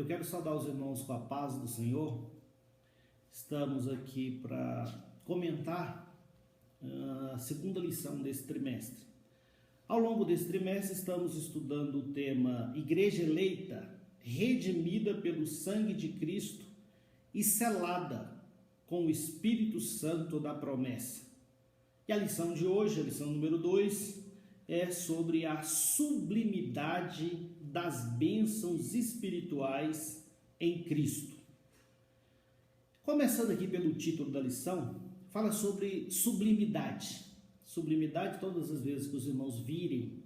Eu quero saudar os irmãos com a paz do Senhor. Estamos aqui para comentar a segunda lição desse trimestre. Ao longo desse trimestre estamos estudando o tema Igreja Eleita, redimida pelo sangue de Cristo e selada com o Espírito Santo da promessa. E a lição de hoje, a lição número 2, é sobre a sublimidade das bênçãos espirituais em Cristo. Começando aqui pelo título da lição, fala sobre sublimidade. Sublimidade, todas as vezes que os irmãos virem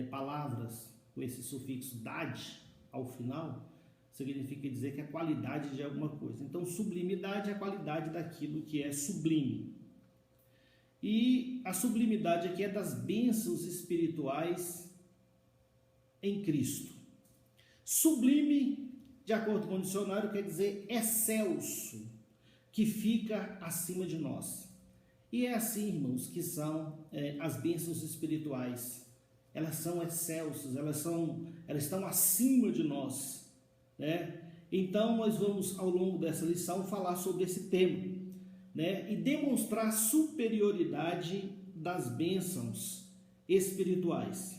palavras com esse sufixo "dade" ao final, significa dizer que é a qualidade de alguma coisa. Então, sublimidade é a qualidade daquilo que é sublime. E a sublimidade aqui é das bênçãos espirituais em Cristo. Sublime, de acordo com o dicionário, quer dizer excelso, que fica acima de nós. E é assim, irmãos, que são as bênçãos espirituais. Elas são excelsas, elas estão acima de nós, né? Então, nós vamos, ao longo dessa lição, falar sobre esse tema, né? E demonstrar a superioridade das bênçãos espirituais.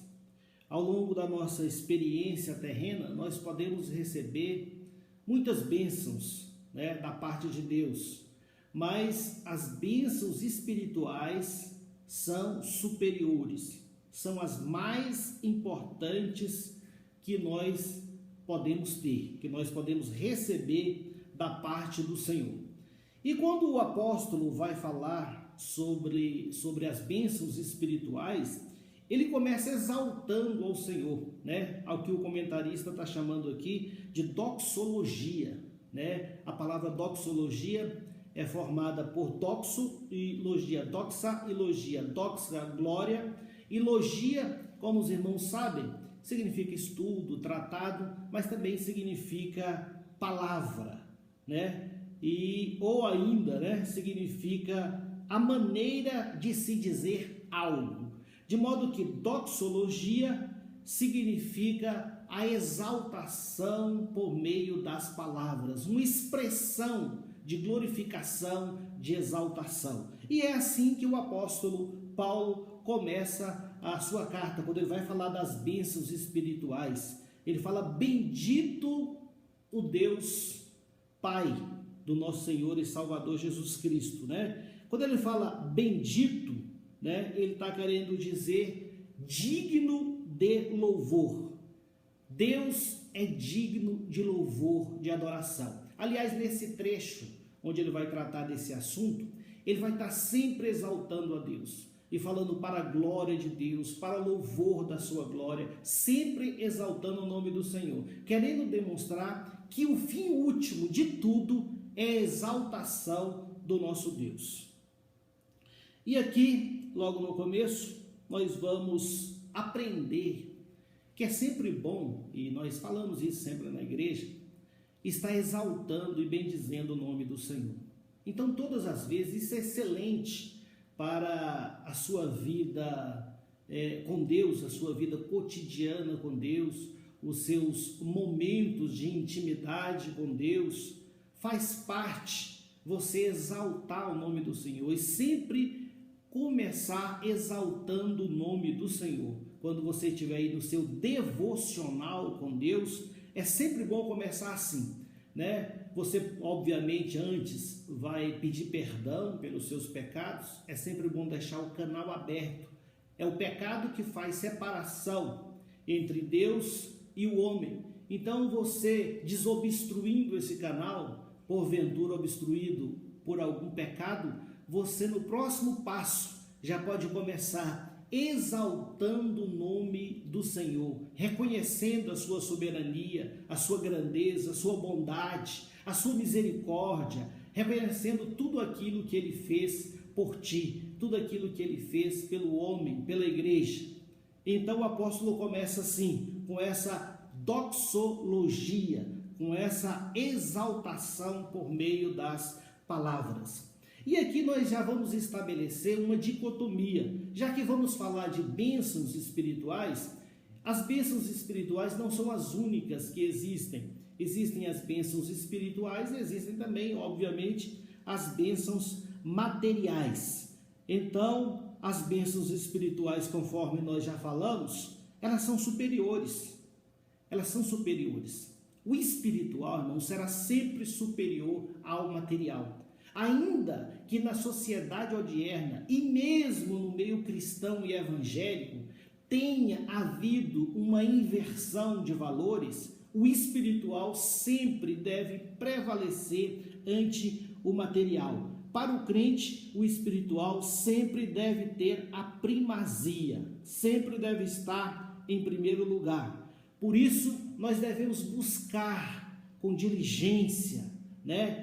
Ao longo da nossa experiência terrena, nós podemos receber muitas bênçãos, né, da parte de Deus, mas as bênçãos espirituais são superiores, são as mais importantes que nós podemos ter, que nós podemos receber da parte do Senhor. E quando o apóstolo vai falar sobre as bênçãos espirituais, ele começa exaltando ao Senhor, né? Ao que o comentarista está chamando aqui de doxologia, né? A palavra doxologia é formada por doxo e logia, doxa e logia, doxa, glória, e logia, como os irmãos sabem, significa estudo, tratado, mas também significa palavra, né? Ou ainda, né, significa a maneira de se dizer algo. De modo que doxologia significa a exaltação por meio das palavras, uma expressão de glorificação, de exaltação. E é assim que o apóstolo Paulo começa a sua carta, quando ele vai falar das bênçãos espirituais. Ele fala: bendito o Deus Pai do nosso Senhor e Salvador Jesus Cristo, né? Quando ele fala bendito, né, ele está querendo dizer digno de louvor. Deus é digno de louvor, de adoração. Aliás, nesse trecho onde ele vai tratar desse assunto, ele vai estar sempre exaltando a Deus e falando para a glória de Deus, para o louvor da sua glória, sempre exaltando o nome do Senhor, querendo demonstrar que o fim último de tudo é a exaltação do nosso Deus. E aqui, logo no começo, nós vamos aprender que é sempre bom, e nós falamos isso sempre na igreja, estar exaltando e bendizendo o nome do Senhor. Então, todas as vezes, isso é excelente para a sua vida com Deus, a sua vida cotidiana com Deus, os seus momentos de intimidade com Deus. Faz parte você exaltar o nome do Senhor e sempre começar exaltando o nome do Senhor. Quando você estiver aí no seu devocional com Deus, é sempre bom começar assim, né? Você, obviamente, antes vai pedir perdão pelos seus pecados. É sempre bom deixar o canal aberto. É o pecado que faz separação entre Deus e o homem. Então, você desobstruindo esse canal, porventura obstruído por algum pecado, você no próximo passo já pode começar exaltando o nome do Senhor, reconhecendo a sua soberania, a sua grandeza, a sua bondade, a sua misericórdia, reconhecendo tudo aquilo que Ele fez por ti, tudo aquilo que Ele fez pelo homem, pela igreja. Então o apóstolo começa assim, com essa doxologia, com essa exaltação por meio das palavras. E aqui nós já vamos estabelecer uma dicotomia, já que vamos falar de bênçãos espirituais. As bênçãos espirituais não são as únicas que existem. existem as bênçãos espirituais e existem também, obviamente, as bênçãos materiais. Então, as bênçãos espirituais, conforme nós já falamos, elas são superiores. Elas são superiores. O espiritual, irmão, será sempre superior ao material. Ainda que na sociedade odierna e mesmo no meio cristão e evangélico tenha havido uma inversão de valores, o espiritual sempre deve prevalecer ante o material. Para o crente, o espiritual sempre deve ter a primazia, sempre deve estar em primeiro lugar. Por isso, nós devemos buscar com diligência,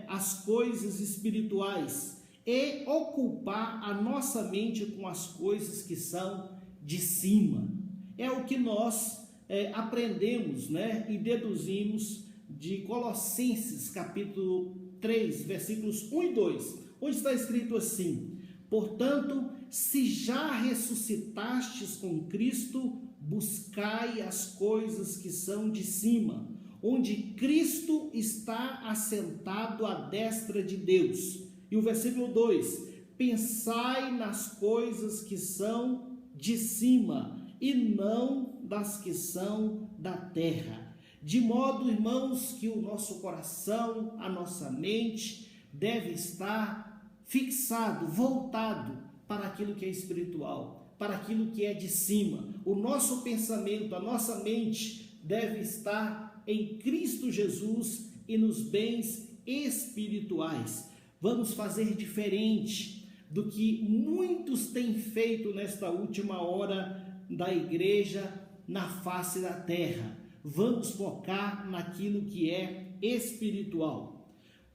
as coisas espirituais e ocupar a nossa mente com as coisas que são de cima. É o que nós aprendemos, e deduzimos de Colossenses capítulo 3, versículos 1 e 2, onde está escrito assim: portanto, se já ressuscitastes com Cristo, buscai as coisas que são de cima, onde Cristo está assentado à destra de Deus. E o versículo 2: pensai nas coisas que são de cima e não das que são da terra. De modo, irmãos, que o nosso coração, a nossa mente deve estar fixado, voltado para aquilo que é espiritual, para aquilo que é de cima. O nosso pensamento, a nossa mente deve estar em Cristo Jesus e nos bens espirituais. Vamos fazer diferente do que muitos têm feito nesta última hora da igreja na face da terra. Vamos focar naquilo que é espiritual.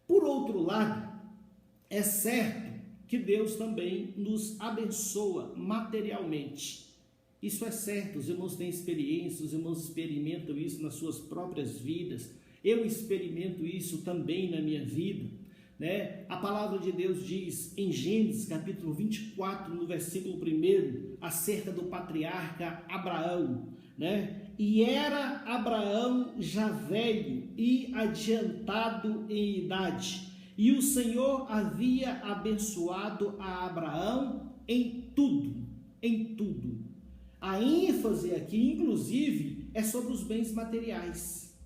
Por outro lado, é certo que Deus também nos abençoa materialmente. Isso é certo, os irmãos têm experiência, os irmãos experimentam isso nas suas próprias vidas. Eu experimento isso também na minha vida. A palavra de Deus diz em Gênesis capítulo 24, no versículo 1, acerca do patriarca Abraão, e era Abraão já velho e adiantado em idade, e o Senhor havia abençoado a Abraão em tudo, em tudo. A ênfase aqui, inclusive, é sobre os bens materiais.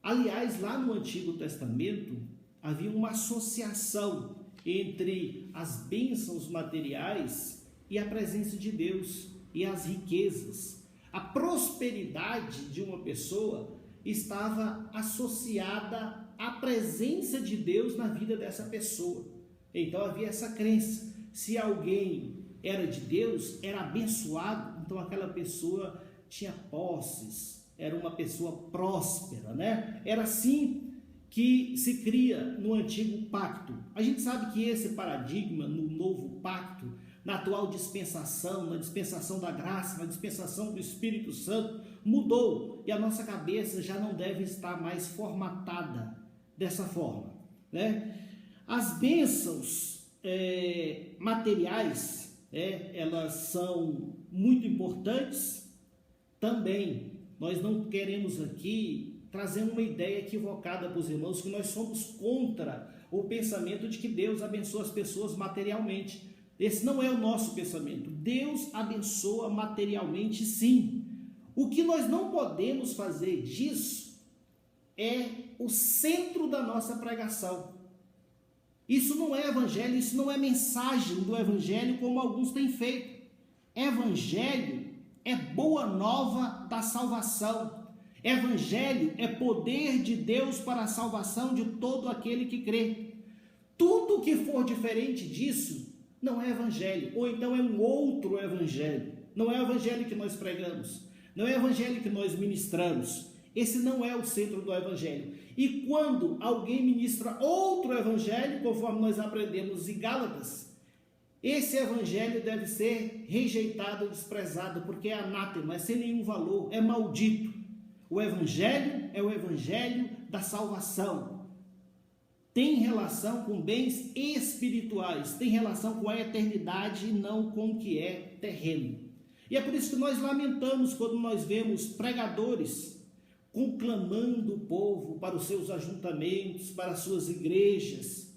Aliás, lá no Antigo Testamento, havia uma associação entre as bênçãos materiais e a presença de Deus e as riquezas. A prosperidade de uma pessoa estava associada à presença de Deus na vida dessa pessoa. Então havia essa crença: se alguém era de Deus, era abençoado, então aquela pessoa tinha posses, era uma pessoa próspera, Era assim que se cria no antigo pacto. A gente sabe que esse paradigma no novo pacto, na atual dispensação, na dispensação da graça, na dispensação do Espírito Santo, mudou, e a nossa cabeça já não deve estar mais formatada dessa forma, As bênçãos materiais, elas são muito importantes também. Nós não queremos aqui trazer uma ideia equivocada para os irmãos, que nós somos contra o pensamento de que Deus abençoa as pessoas materialmente. Esse não é o nosso pensamento. Deus abençoa materialmente, sim. O que nós não podemos fazer disso é o centro da nossa pregação. Isso não é evangelho, isso não é mensagem do evangelho como alguns têm feito. Evangelho é boa nova da salvação. Evangelho é poder de Deus para a salvação de todo aquele que crê. Tudo que for diferente disso não é evangelho, ou então é um outro evangelho. Não é o evangelho que nós pregamos, não é o evangelho que nós ministramos. Esse não é o centro do evangelho. E quando alguém ministra outro evangelho, conforme nós aprendemos em Gálatas, esse evangelho deve ser rejeitado, desprezado, porque é anátema, é sem nenhum valor, é maldito. O evangelho é o evangelho da salvação. Tem relação com bens espirituais, tem relação com a eternidade e não com o que é terreno. E é por isso que nós lamentamos quando nós vemos pregadores conclamando o povo para os seus ajuntamentos, para as suas igrejas,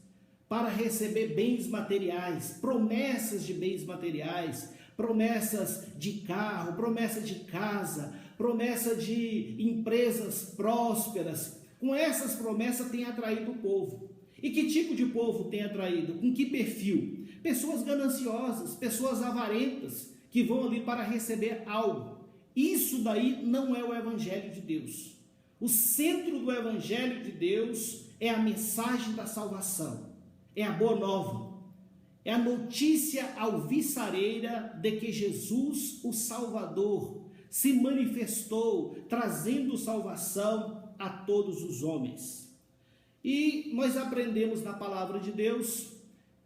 para receber bens materiais, promessas de bens materiais, promessas de carro, promessa de casa, promessa de empresas prósperas. Com essas promessas tem atraído o povo. E que tipo de povo tem atraído? Com que perfil? Pessoas gananciosas, pessoas avarentas, que vão ali para receber algo. Isso daí não é o Evangelho de Deus. O centro do Evangelho de Deus é a mensagem da salvação, é a boa nova, é a notícia alvissareira de que Jesus, o Salvador, se manifestou, trazendo salvação a todos os homens. E nós aprendemos na palavra de Deus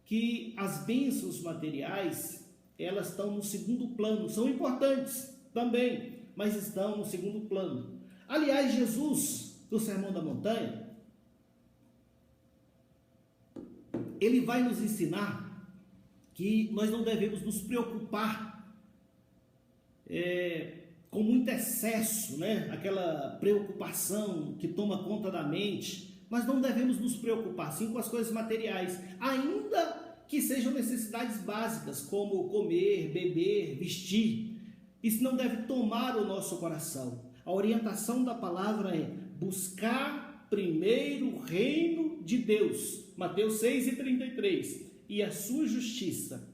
que as bênçãos materiais, elas estão no segundo plano, são importantes também, mas estão no segundo plano. Aliás, Jesus, no Sermão da Montanha, ele vai nos ensinar que nós não devemos nos preocupar com muito excesso, né? Aquela preocupação que toma conta da mente. Nós não devemos nos preocupar sim com as coisas materiais, ainda que sejam necessidades básicas, como comer, beber, vestir. Isso não deve tomar o nosso coração. A orientação da palavra é buscar primeiro o reino de Deus, Mateus 6,33, e a sua justiça,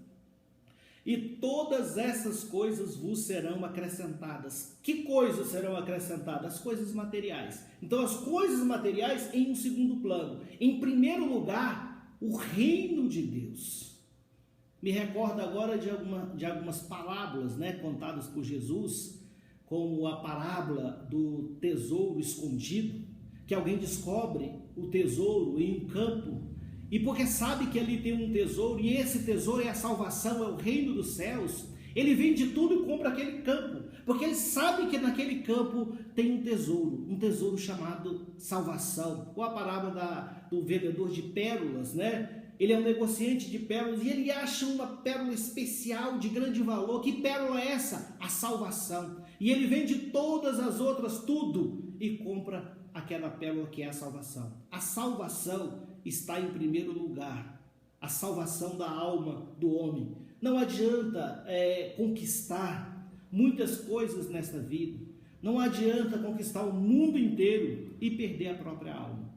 e todas essas coisas vos serão acrescentadas. Que coisas serão acrescentadas? As coisas materiais. Então, as coisas materiais em um segundo plano. Em primeiro lugar, o reino de Deus. Me recordo agora de algumas parábolas, né, contadas por Jesus, como a parábola do tesouro escondido, que alguém descobre o tesouro em um campo, e porque sabe que ali tem um tesouro, e esse tesouro é a salvação, é o reino dos céus, ele vende tudo e compra aquele campo, porque ele sabe que naquele campo tem um tesouro chamado salvação. Ou a parábola do vendedor de pérolas, né? Ele é um negociante de pérolas e ele acha uma pérola especial de grande valor. Que pérola é essa? A salvação. E ele vende todas as outras, tudo, e compra aquela pérola que é a salvação. A salvação está em primeiro lugar, a salvação da alma do homem. Não adianta conquistar muitas coisas nesta vida, não adianta conquistar o mundo inteiro e perder a própria alma,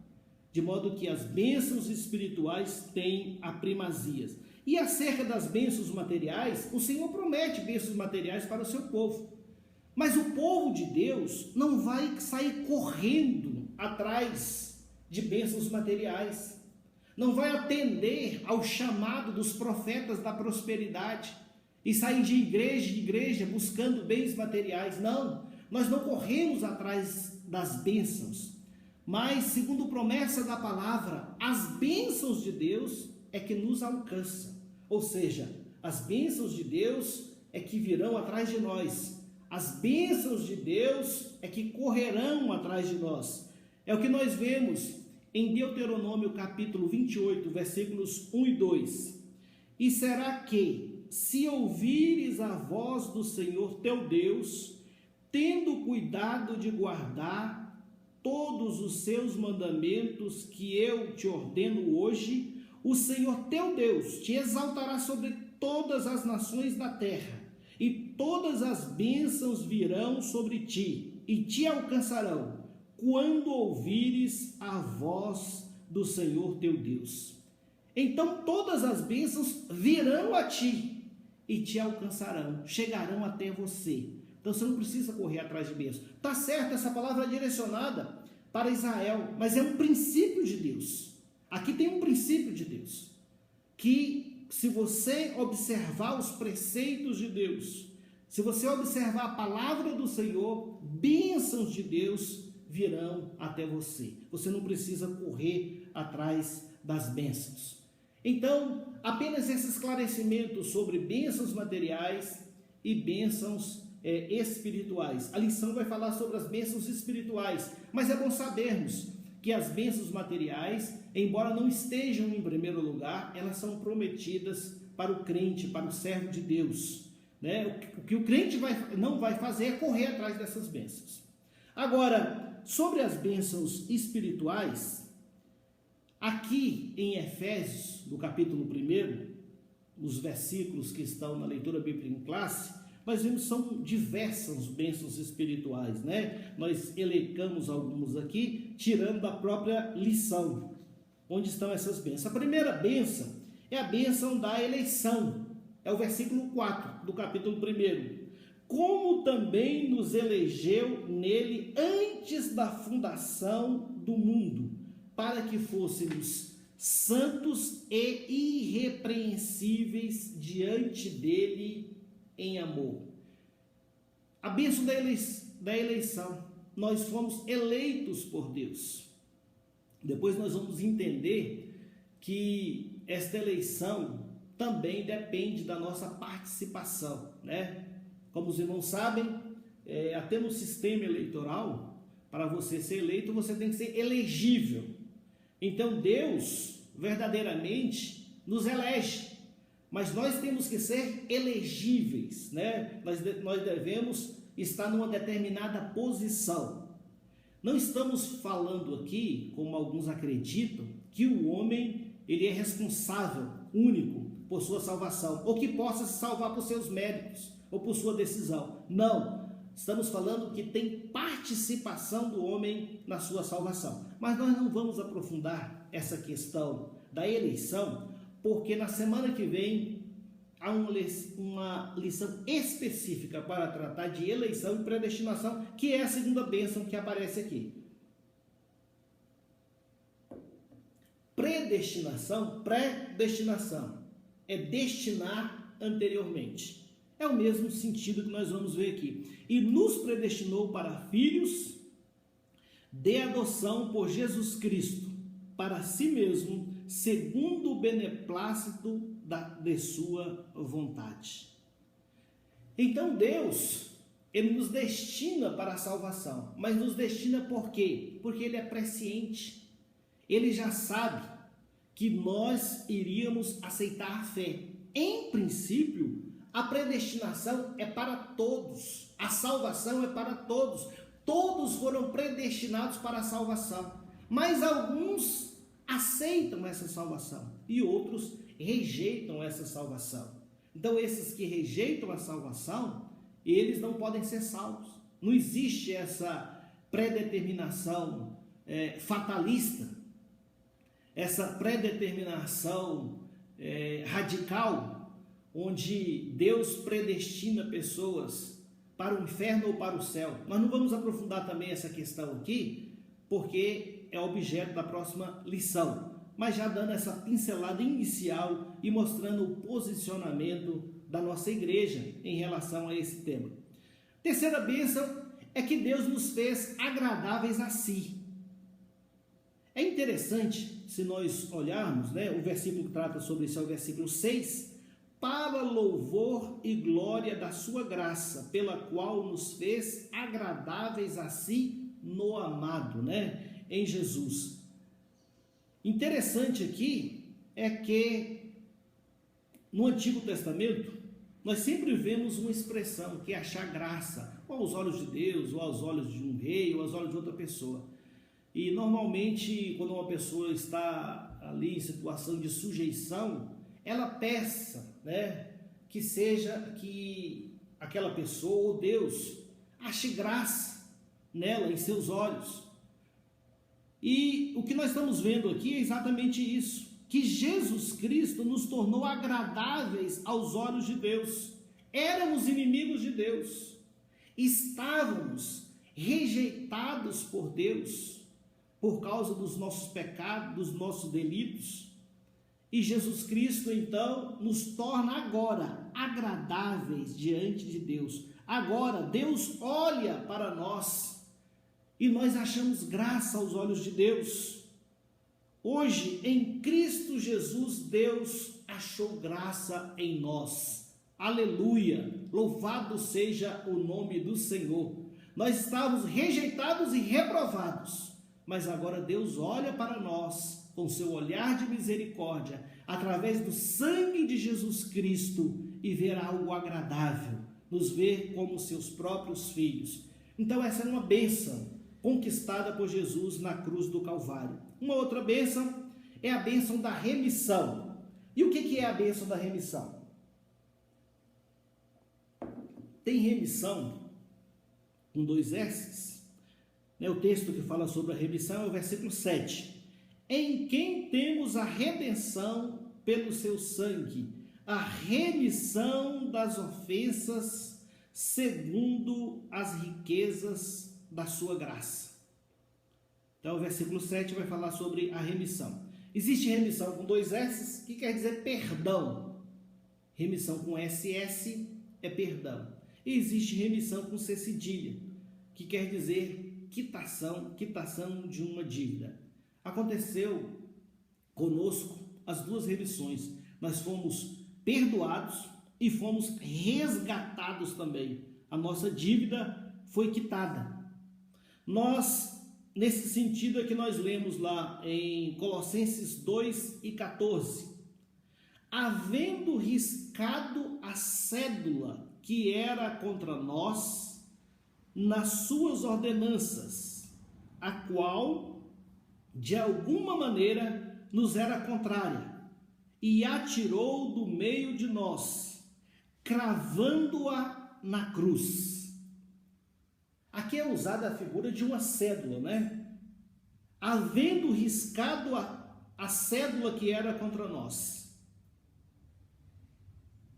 de modo que as bênçãos espirituais têm a primazia. E acerca das bênçãos materiais, o Senhor promete bênçãos materiais para o seu povo, mas o povo de Deus não vai sair correndo atrás de bênçãos materiais, não vai atender ao chamado dos profetas da prosperidade e sair de igreja buscando bens materiais. Não, nós não corremos atrás das bênçãos, mas segundo promessa da palavra, as bênçãos de Deus é que nos alcançam, ou seja, as bênçãos de Deus é que virão atrás de nós, as bênçãos de Deus é que correrão atrás de nós. É o que nós vemos em Deuteronômio capítulo 28, versículos 1 e 2. E será que, se ouvires a voz do Senhor teu Deus, tendo cuidado de guardar todos os seus mandamentos que eu te ordeno hoje, o Senhor teu Deus te exaltará sobre todas as nações da terra, e todas as bênçãos virão sobre ti, e te alcançarão, quando ouvires a voz do Senhor teu Deus. Então todas as bênçãos virão a ti e te alcançarão, chegarão até você. Então você não precisa correr atrás de bênçãos. Está certo, essa palavra é direcionada para Israel, mas é um princípio de Deus. Aqui tem um princípio de Deus, que se você observar os preceitos de Deus, se você observar a palavra do Senhor, bênçãos de Deus virão até você. Você não precisa correr atrás das bênçãos. Então, apenas esse esclarecimento sobre bênçãos materiais e bênçãos espirituais. A lição vai falar sobre as bênçãos espirituais, mas é bom sabermos que as bênçãos materiais, embora não estejam em primeiro lugar, elas são prometidas para o crente, para o servo de Deus, né? O que o crente não vai fazer é correr atrás dessas bênçãos. Agora, sobre as bênçãos espirituais, aqui em Efésios, no capítulo 1, os versículos que estão na leitura bíblica em classe, nós vemos que são diversas bênçãos espirituais, né? Nós elencamos alguns aqui, tirando da própria lição, onde estão essas bênçãos. A primeira bênção é a bênção da eleição, é o versículo 4 do capítulo 1. Como também nos elegeu nele antes da fundação do mundo, para que fôssemos santos e irrepreensíveis diante dele em amor. A bênção da eleição, nós fomos eleitos por Deus. Depois nós vamos entender que esta eleição também depende da nossa participação, né? Como os irmãos sabem, até no sistema eleitoral, para você ser eleito, você tem que ser elegível. Então Deus verdadeiramente nos elege, mas nós temos que ser elegíveis, né? Nós devemos estar numa determinada posição. Não estamos falando aqui, como alguns acreditam, que o homem ele é responsável, único, por sua salvação, ou que possa se salvar por seus méritos, ou por sua decisão. Não, estamos falando que tem participação do homem na sua salvação. Mas nós não vamos aprofundar essa questão da eleição, porque na semana que vem há uma lição específica para tratar de eleição e predestinação, que é a segunda bênção que aparece aqui. Predestinação é destinar anteriormente. É o mesmo sentido que nós vamos ver aqui. E nos predestinou para filhos de adoção por Jesus Cristo, para si mesmo, segundo o beneplácito de sua vontade. Então Deus, Ele nos destina para a salvação, mas nos destina por quê? Porque Ele é presciente. Ele já sabe que nós iríamos aceitar a fé. Em princípio, a predestinação é para todos, a salvação é para todos. Todos foram predestinados para a salvação, mas alguns aceitam essa salvação e outros rejeitam essa salvação. Então esses que rejeitam a salvação, eles não podem ser salvos. Não existe essa predeterminação fatalista, essa predeterminação radical, onde Deus predestina pessoas para o inferno ou para o céu. Nós não vamos aprofundar também essa questão aqui, porque é objeto da próxima lição, mas já dando essa pincelada inicial e mostrando o posicionamento da nossa igreja em relação a esse tema. Terceira bênção é que Deus nos fez agradáveis a si. É interessante, se nós olharmos, né, o versículo que trata sobre isso é o versículo 6, para louvor e glória da sua graça, pela qual nos fez agradáveis a si no amado, né, em Jesus. Interessante aqui é que no Antigo Testamento nós sempre vemos uma expressão que é achar graça, ou aos olhos de Deus, ou aos olhos de um rei, ou aos olhos de outra pessoa. E normalmente quando uma pessoa está ali em situação de sujeição, ela peça, né, que aquela pessoa ou Deus ache graça nela, em seus olhos. E o que nós estamos vendo aqui é exatamente isso, que Jesus Cristo nos tornou agradáveis aos olhos de Deus. Éramos inimigos de Deus, estávamos rejeitados por Deus, por causa dos nossos pecados, dos nossos delitos. E Jesus Cristo, então, nos torna agora agradáveis diante de Deus. Agora, Deus olha para nós e nós achamos graça aos olhos de Deus. Hoje, em Cristo Jesus, Deus achou graça em nós. Aleluia! Louvado seja o nome do Senhor. Nós estávamos rejeitados e reprovados, mas agora Deus olha para nós com seu olhar de misericórdia, através do sangue de Jesus Cristo, e ver algo agradável, nos ver como seus próprios filhos. Então essa é uma bênção conquistada por Jesus na cruz do Calvário. Uma outra bênção é a bênção da remissão. E o que é a bênção da remissão? Tem remissão com 2 S's. O texto que fala sobre a remissão é o versículo 7. Em quem temos a redenção pelo seu sangue, a remissão das ofensas segundo as riquezas da sua graça. Então o versículo 7 vai falar sobre a remissão. Existe remissão com 2 S's, que quer dizer perdão. Remissão com SS é perdão. E existe remissão com C cedilha, que quer dizer quitação de uma dívida. Aconteceu conosco as 2 remissões. Nós fomos perdoados e fomos resgatados também. A nossa dívida foi quitada. Nesse sentido é que nós lemos lá em Colossenses 2:14. Havendo riscado a cédula que era contra nós nas suas ordenanças, a qual de alguma maneira nos era contrária, e atirou do meio de nós, cravando-a na cruz. Aqui é usada a figura de uma cédula, né? Havendo riscado a cédula que era contra nós.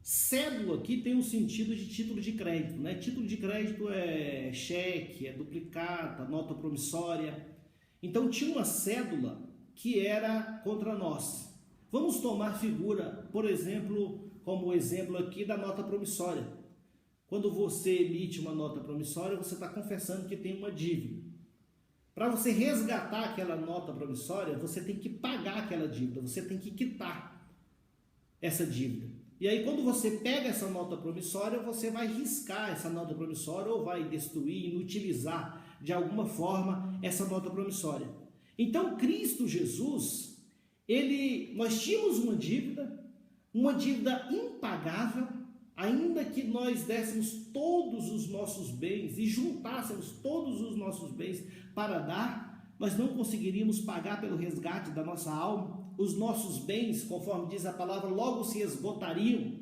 Cédula aqui tem um sentido de título de crédito, né? Título de crédito é cheque, é duplicata, nota promissória. Então tinha uma cédula que era contra nós. Vamos tomar a figura, por exemplo, como o exemplo aqui da nota promissória. Quando você emite uma nota promissória, você está confessando que tem uma dívida. Para você resgatar aquela nota promissória, você tem que pagar aquela dívida, você tem que quitar essa dívida. E aí, quando você pega essa nota promissória, você vai riscar essa nota promissória ou vai destruir, inutilizar de alguma forma essa nota promissória. Então, Cristo Jesus, nós tínhamos uma dívida impagável, ainda que nós dessemos todos os nossos bens e juntássemos todos os nossos bens para dar, nós não conseguiríamos pagar pelo resgate da nossa alma. Os nossos bens, conforme diz a palavra, logo se esgotariam.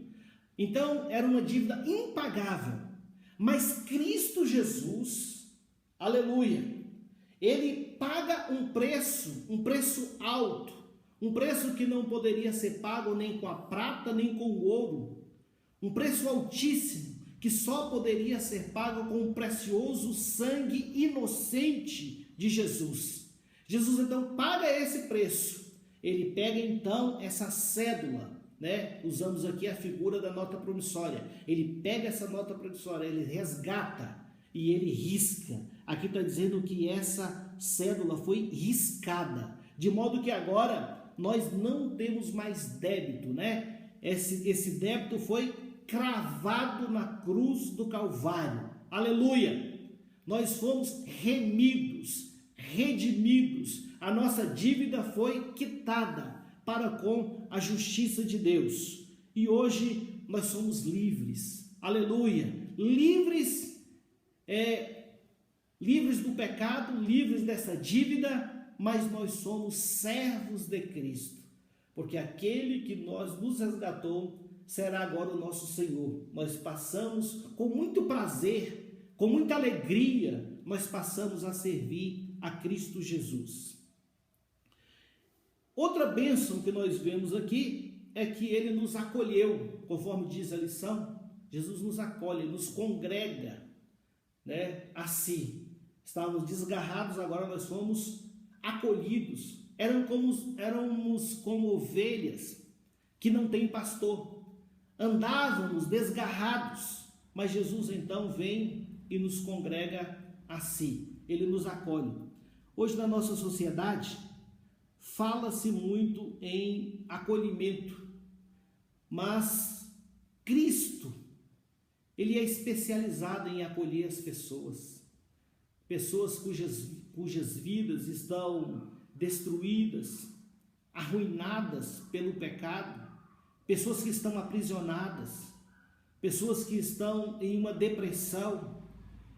Então, era uma dívida impagável. Mas Cristo Jesus, aleluia, ele paga um preço alto, um preço que não poderia ser pago nem com a prata, nem com o ouro. Um preço altíssimo, que só poderia ser pago com o precioso sangue inocente de Jesus. Jesus então paga esse preço. Ele pega então essa cédula, né? Usamos aqui a figura da nota promissória. Ele pega essa nota promissória, ele resgata e ele risca. Aqui está dizendo que essa cédula foi riscada, de modo que agora nós não temos mais débito, né? Esse débito foi cravado na cruz do Calvário. Aleluia! Nós fomos remidos, redimidos. A nossa dívida foi quitada para com a justiça de Deus. E hoje nós somos livres. Aleluia! Livres do pecado, livres dessa dívida, mas nós somos servos de Cristo. Porque aquele que nos resgatou será agora o nosso Senhor. Nós passamos com muito prazer, com muita alegria, nós passamos a servir a Cristo Jesus. Outra bênção que nós vemos aqui é que ele nos acolheu, conforme diz a lição. Jesus nos acolhe, nos congrega, né, a si. Estávamos desgarrados, agora nós fomos acolhidos. Éramos como ovelhas que não têm pastor. Andávamos desgarrados, mas Jesus então vem e nos congrega a si. Ele nos acolhe. Hoje na nossa sociedade fala-se muito em acolhimento, mas Cristo, ele é especializado em acolher as pessoas cujas vidas estão destruídas, arruinadas pelo pecado, pessoas que estão aprisionadas, pessoas que estão em uma depressão,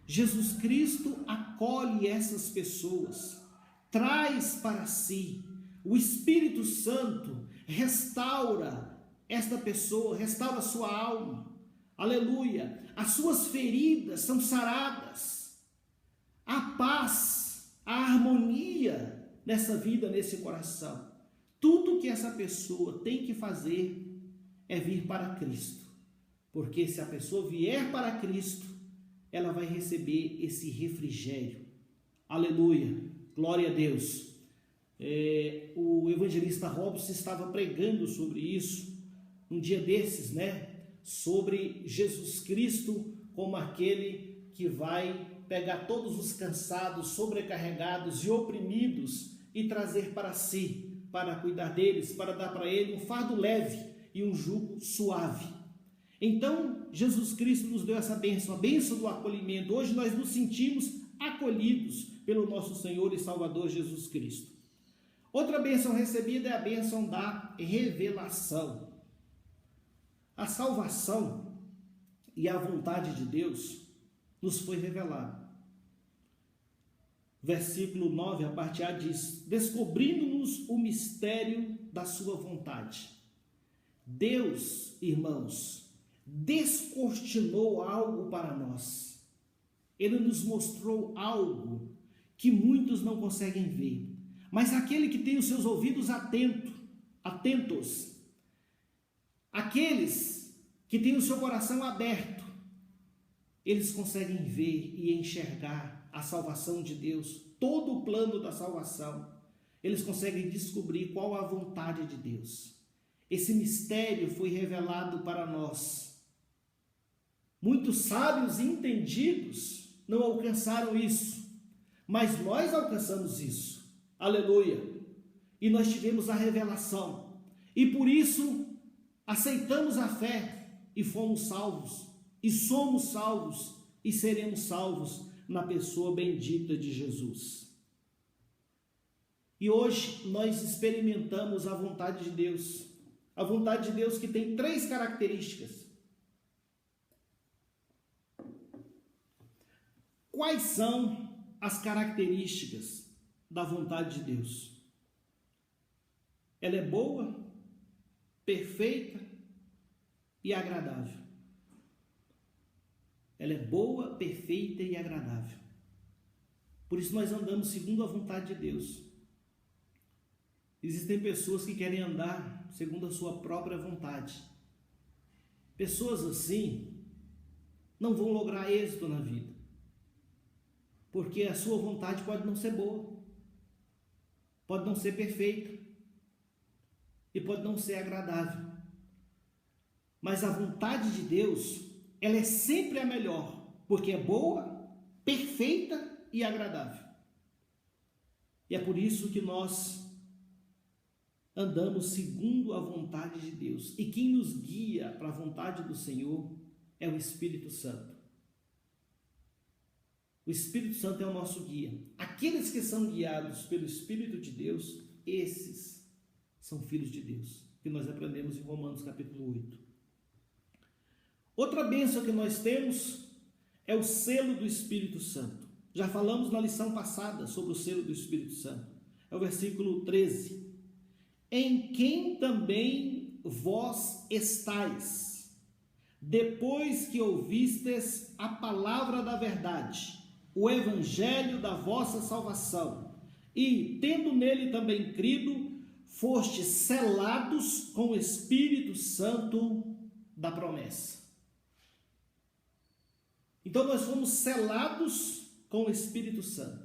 Jesus Cristo acolhe essas pessoas, traz para si. O Espírito Santo restaura esta pessoa, restaura a sua alma. Aleluia! As suas feridas são saradas. A paz, a harmonia nessa vida, nesse coração. Tudo que essa pessoa tem que fazer é vir para Cristo. Porque se a pessoa vier para Cristo, ela vai receber esse refrigério. Aleluia! Glória a Deus! O evangelista Robson estava pregando sobre isso um dia desses, sobre Jesus Cristo como aquele que vai pegar todos os cansados, sobrecarregados e oprimidos e trazer para si, para cuidar deles, para dar para ele um fardo leve e um jugo suave. Então, Jesus Cristo nos deu essa bênção, a bênção do acolhimento. Hoje nós nos sentimos acolhidos pelo nosso Senhor e Salvador Jesus Cristo. Outra bênção recebida é a bênção da revelação. A salvação e a vontade de Deus nos foi revelada. Versículo 9, a parte A diz: descobrindo-nos o mistério da sua vontade. Deus, irmãos, descortinou algo para nós. Ele nos mostrou algo que muitos não conseguem ver. Mas aquele que tem os seus ouvidos atentos, aqueles que têm o seu coração aberto, eles conseguem ver e enxergar a salvação de Deus, todo o plano da salvação. Eles conseguem descobrir qual a vontade de Deus. Esse mistério foi revelado para nós. Muitos sábios e entendidos não alcançaram isso, mas nós alcançamos isso. Aleluia! E nós tivemos a revelação, e por isso aceitamos a fé e fomos salvos, e somos salvos, e seremos salvos na pessoa bendita de Jesus. E hoje nós experimentamos a vontade de Deus, a vontade de Deus que tem 3 características. Quais são as características da vontade de Deus? Ela é boa, perfeita e agradável. Ela é boa, perfeita e agradável. Por isso nós andamos segundo a vontade de Deus. Existem pessoas que querem andar segundo a sua própria vontade. Pessoas assim não vão lograr êxito na vida, porque a sua vontade pode não ser boa, pode não ser perfeita e pode não ser agradável. Mas a vontade de Deus, ela é sempre a melhor, porque é boa, perfeita e agradável. E é por isso que nós andamos segundo a vontade de Deus. E quem nos guia para a vontade do Senhor é o Espírito Santo. O Espírito Santo é o nosso guia. Aqueles que são guiados pelo Espírito de Deus, esses são filhos de Deus, que nós aprendemos em Romanos capítulo 8. Outra bênção que nós temos é o selo do Espírito Santo. Já falamos na lição passada sobre o selo do Espírito Santo. É o versículo 13. Em quem também vós estáis, depois que ouvistes a palavra da verdade, o evangelho da vossa salvação, e, tendo nele também crido, fostes selados com o Espírito Santo da promessa. Então nós fomos selados com o Espírito Santo.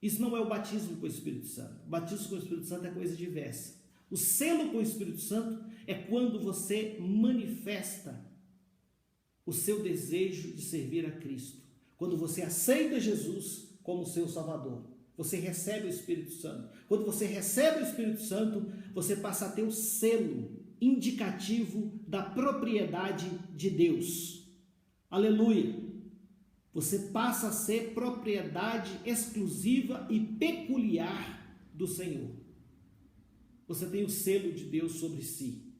Isso não é o batismo com o Espírito Santo. O batismo com o Espírito Santo é coisa diversa. O selo com o Espírito Santo é quando você manifesta o seu desejo de servir a Cristo. Quando você aceita Jesus como seu Salvador, você recebe o Espírito Santo. Quando você recebe o Espírito Santo, você passa a ter o selo indicativo da propriedade de Deus. Aleluia! Você passa a ser propriedade exclusiva e peculiar do Senhor. Você tem o selo de Deus sobre si.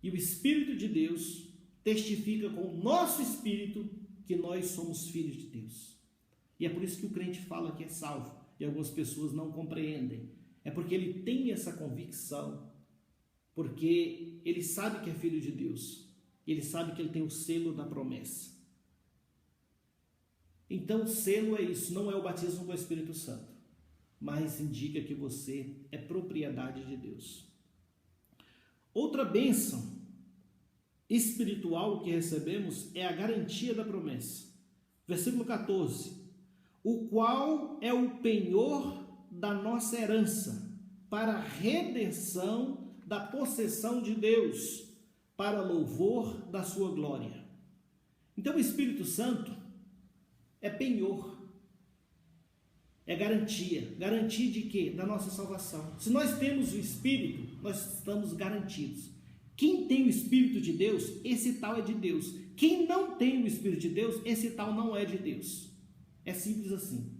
E o Espírito de Deus testifica com o nosso espírito que nós somos filhos de Deus. E é por isso que o crente fala que é salvo, e algumas pessoas não compreendem. É porque ele tem essa convicção, porque ele sabe que é filho de Deus, ele sabe que ele tem o selo da promessa. Então, o selo é isso, não é o batismo com o Espírito Santo, mas indica que você é propriedade de Deus. Outra bênção espiritual que recebemos é a garantia da promessa. Versículo 14: o qual é o penhor da nossa herança, para a redenção da possessão de Deus, para louvor da sua glória. Então, o Espírito Santo é penhor, é garantia. Garantia de quê? Da nossa salvação. Se nós temos o Espírito, nós estamos garantidos. Quem tem o Espírito de Deus, esse tal é de Deus. Quem não tem o Espírito de Deus, esse tal não é de Deus. É simples assim.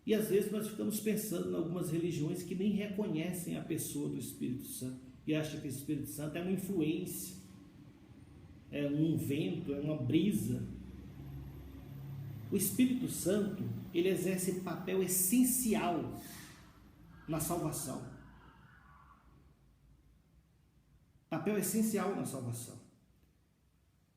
E às vezes nós ficamos pensando em algumas religiões que nem reconhecem a pessoa do Espírito Santo e acham que o Espírito Santo é uma influência, é um vento, é uma brisa. O Espírito Santo, ele exerce papel essencial na salvação. Papel essencial na salvação.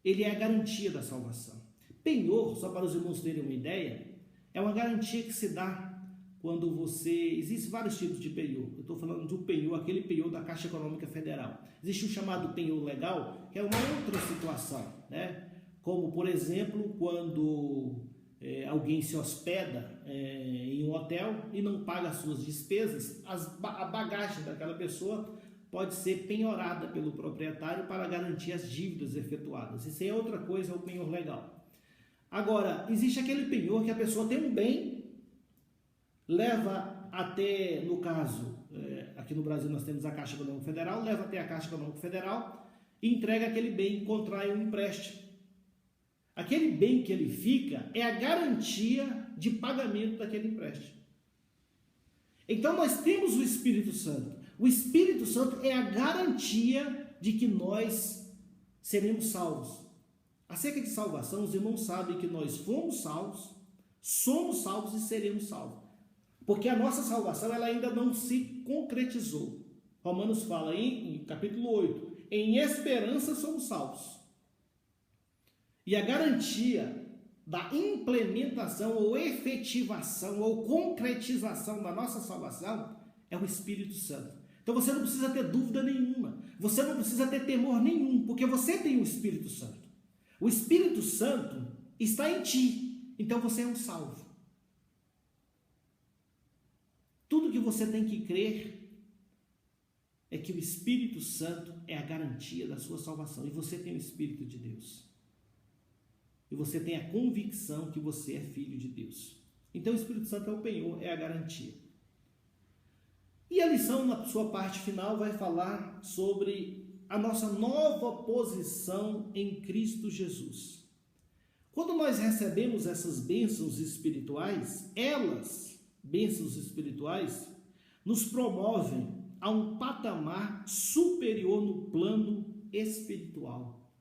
Ele é a garantia da salvação. Penhor, só para os irmãos terem uma ideia, é uma garantia que se dá quando você... Existem vários tipos de penhor. Eu estou falando do penhor, aquele penhor da Caixa Econômica Federal. Existe o chamado penhor legal, que é uma outra situação, né? Como, por exemplo, quando alguém se hospeda em um hotel e não paga as suas despesas, a bagagem daquela pessoa pode ser penhorada pelo proprietário para garantir as dívidas efetuadas. Isso aí é outra coisa, é o penhor legal. Agora, existe aquele penhor que a pessoa tem um bem, leva até, no caso, aqui no Brasil nós temos a Caixa Econômica Federal, leva até a Caixa Econômica Federal e entrega aquele bem, contrai um empréstimo. Aquele bem que ele fica é a garantia de pagamento daquele empréstimo. Então nós temos o Espírito Santo. O Espírito Santo é a garantia de que nós seremos salvos. Acerca de salvação, os irmãos sabem que nós fomos salvos, somos salvos e seremos salvos. Porque a nossa salvação ela ainda não se concretizou. Romanos fala em capítulo 8, em esperança somos salvos. E a garantia da implementação ou efetivação ou concretização da nossa salvação é o Espírito Santo. Então você não precisa ter dúvida nenhuma, você não precisa ter temor nenhum, porque você tem o Espírito Santo. O Espírito Santo está em ti, então você é um salvo. Tudo que você tem que crer é que o Espírito Santo é a garantia da sua salvação, e você tem o Espírito de Deus. E você tem a convicção que você é filho de Deus. Então o Espírito Santo é o penhor, é a garantia. E a lição, na sua parte final, vai falar sobre a nossa nova posição em Cristo Jesus. Quando nós recebemos essas bênçãos espirituais, bênçãos espirituais, nos promovem a um patamar superior no plano espiritual.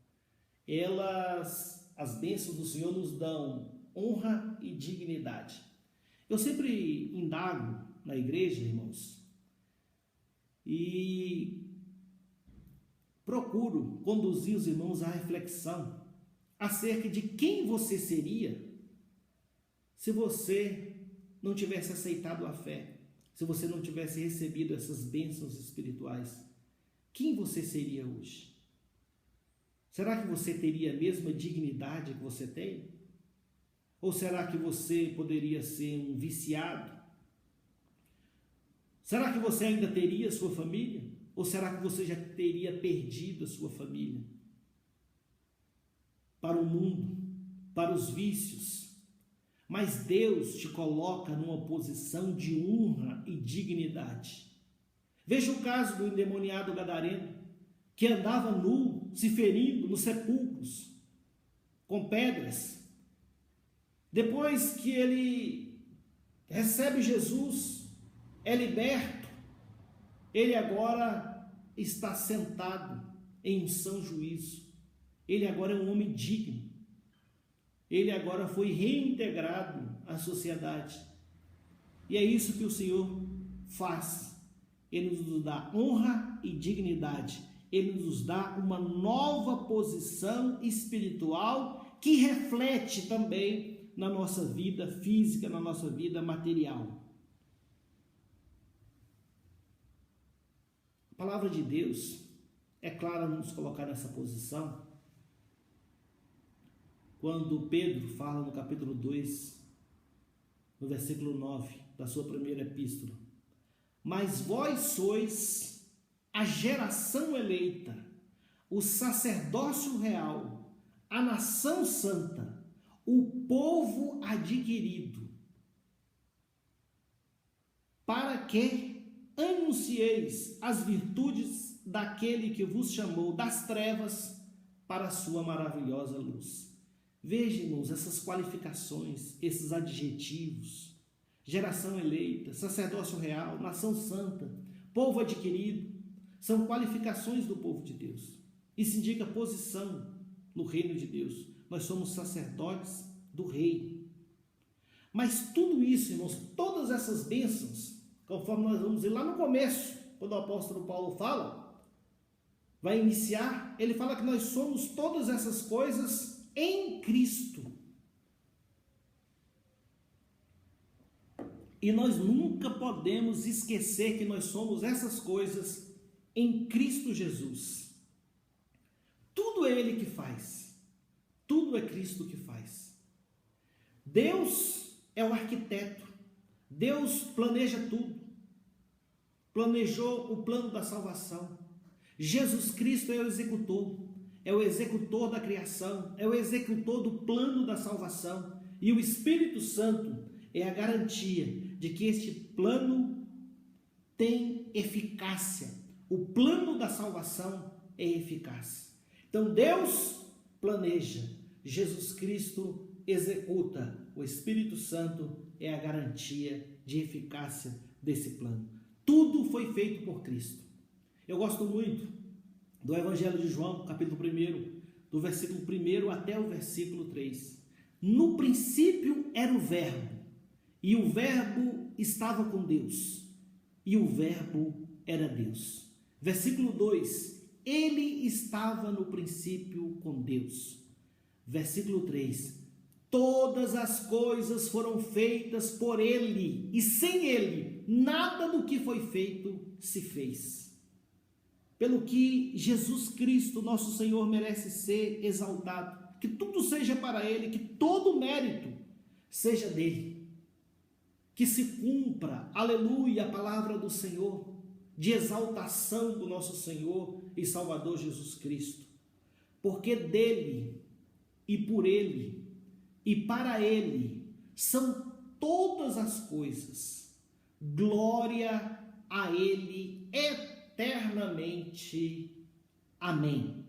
As bênçãos do Senhor nos dão honra e dignidade. Eu sempre indago na igreja, irmãos, e procuro conduzir os irmãos à reflexão acerca de quem você seria se você não tivesse aceitado a fé, se você não tivesse recebido essas bênçãos espirituais. Quem você seria hoje? Será que você teria a mesma dignidade que você tem? Ou será que você poderia ser um viciado? Será que você ainda teria sua família? Ou será que você já teria perdido a sua família? Para o mundo, para os vícios. Mas Deus te coloca numa posição de honra e dignidade. Veja o caso do endemoniado gadareno, que andava nu, se ferindo nos sepulcros, com pedras. Depois que ele recebe Jesus, é liberto, ele agora está sentado em um são juízo. Ele agora é um homem digno. Ele agora foi reintegrado à sociedade. E é isso que o Senhor faz. Ele nos dá honra e dignidade. Ele nos dá uma nova posição espiritual que reflete também na nossa vida física, na nossa vida material. A palavra de Deus é clara nos colocar nessa posição. Quando Pedro fala no capítulo 2, no versículo 9 da sua primeira epístola: mas vós sois a geração eleita, o sacerdócio real, a nação santa, o povo adquirido, para que anuncieis as virtudes daquele que vos chamou das trevas para a sua maravilhosa luz. Veja, irmãos, essas qualificações, esses adjetivos: geração eleita, sacerdócio real, nação santa, povo adquirido, são qualificações do povo de Deus. Isso indica posição no reino de Deus. Nós somos sacerdotes do rei. Mas tudo isso, irmãos, todas essas bênçãos, conforme nós vamos ver lá no começo, quando o apóstolo Paulo fala, vai iniciar, ele fala que nós somos todas essas coisas em Cristo. E nós nunca podemos esquecer que nós somos essas coisas em Cristo Jesus. Tudo é Ele que faz. Tudo é Cristo que faz. Deus é o arquiteto. Deus planeja tudo. Planejou o plano da salvação. Jesus Cristo é o executor. É o executor da criação. É o executor do plano da salvação. E o Espírito Santo é a garantia de que este plano tem eficácia. O plano da salvação é eficaz. Então Deus planeja, Jesus Cristo executa, o Espírito Santo é a garantia de eficácia desse plano. Tudo foi feito por Cristo. Eu gosto muito do Evangelho de João, capítulo 1, do versículo 1 até o versículo 3. No princípio era o Verbo, e o Verbo estava com Deus, e o Verbo era Deus. Versículo 2, ele estava no princípio com Deus. Versículo 3, todas as coisas foram feitas por ele, e sem ele, nada do que foi feito se fez. Pelo que Jesus Cristo, nosso Senhor, merece ser exaltado, que tudo seja para ele, que todo o mérito seja dele. Que se cumpra, aleluia, a palavra do Senhor, de exaltação do nosso Senhor e Salvador Jesus Cristo. Porque dele, e por ele, e para ele, são todas as coisas. Glória a ele eternamente. Amém.